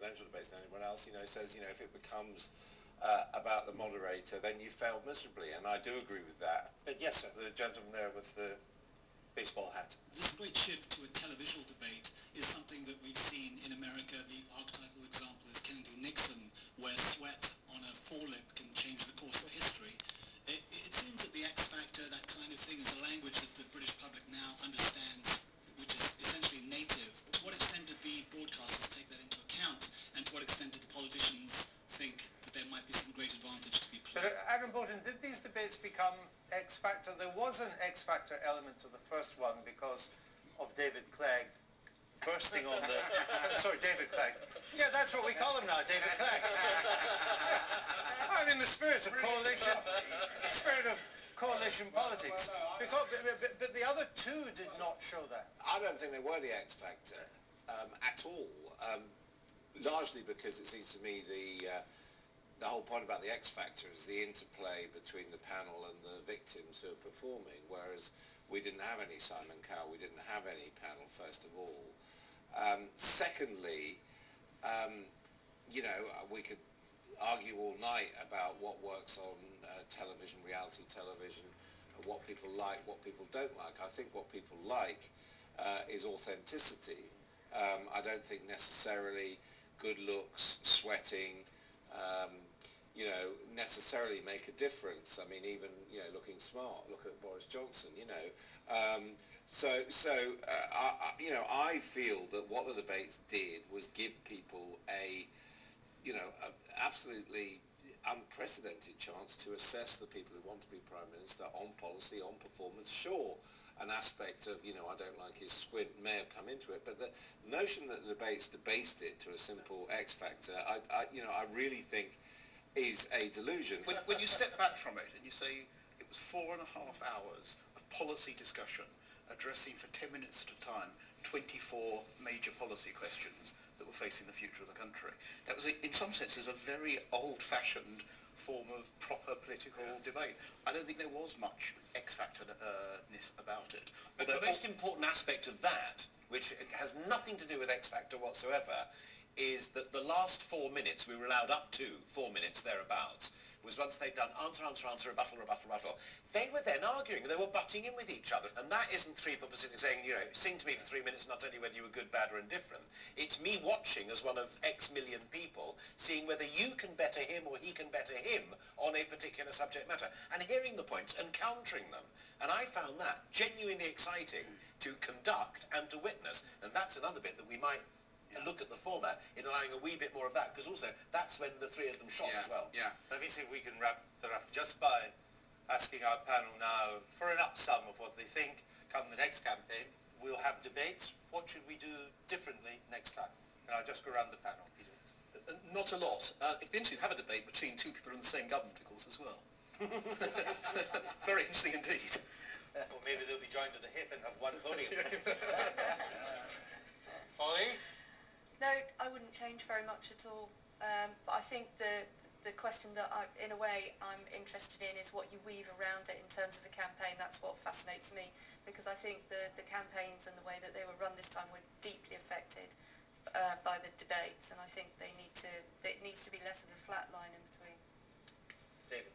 presidential debates than anyone else, says, if it becomes about the moderator, then you failed miserably, and I do agree with that. But yes, sir, the gentleman there with the baseball hat. This great shift to a televisual debate is something that we've seen in America. The archetypal example is Kennedy-Nixon, where sweat on a forelip can change the course of history. It seems that the X Factor, that kind of thing, is a language that the British public now understands, which is essentially native. To what extent did the broadcasters take that into account, and to what extent did the politicians think that there might be some great advantage to be played? But Adam Bolton, did these debates become X Factor? There was an X Factor element to the first one because of David Clegg bursting on the... sorry, David Clegg. Yeah, that's what we call him now, David Clegg. I'm in the spirit of coalition, politics. Because, but the other two did not show that. I don't think they were the X Factor at all. Largely because it seems to me the whole point about the X Factor is the interplay between the panel and the victims who are performing, whereas we didn't have any Simon Cowell, we didn't have any panel, first of all. Secondly, we could argue all night about what works on television, reality television, what people like, what people don't like. I think what people like is authenticity. I don't think necessarily good looks, sweating, necessarily make a difference. I mean, even, looking smart, look at Boris Johnson, I feel that what the debates did was give people a absolutely unprecedented chance to assess the people who want to be Prime Minister on policy, on performance. Sure, an aspect of, I don't like his squint may have come into it, but the notion that the debates debased it to a simple X Factor, I really think is a delusion. When you step back from it and you say it was 4.5 hours of policy discussion, addressing for 10 minutes at a time 24 major policy questions that were facing the future of the country, that was, in some senses, a very old-fashioned form of proper political debate. I don't think there was much X-Factor-ness about it. But the most important aspect of that, which has nothing to do with X Factor whatsoever, is that the last 4 minutes, we were allowed up to 4 minutes thereabouts, was once they'd done answer, answer, answer, rebuttal, rebuttal, rebuttal, they were then arguing, they were butting in with each other. And that isn't three people sitting saying, sing to me for 3 minutes and I'll tell you whether you were good, bad or indifferent. It's me watching as one of X million people, seeing whether you can better him or he can better him on a particular subject matter, and hearing the points and countering them. And I found that genuinely exciting to conduct and to witness. And that's another bit that we might look at the format in allowing a wee bit more of that, because also that's when the three of them shot as well. Yeah. Let me see if we can wrap that up just by asking our panel now for an upsum of what they think come the next campaign. We'll have debates. What should we do differently next time? And I'll just go around the panel. Peter. Not a lot. It'd be interesting to have a debate between two people in the same government, of course, as well. Very interesting indeed. Or maybe they'll be joined to the hip and have one podium. Holly? No, I wouldn't change very much at all. But I think the question that, in a way, I'm interested in is what you weave around it in terms of a campaign. That's what fascinates me, because I think the campaigns and the way that they were run this time were deeply affected by the debates, and I think it needs to be less of a flat line in between. David?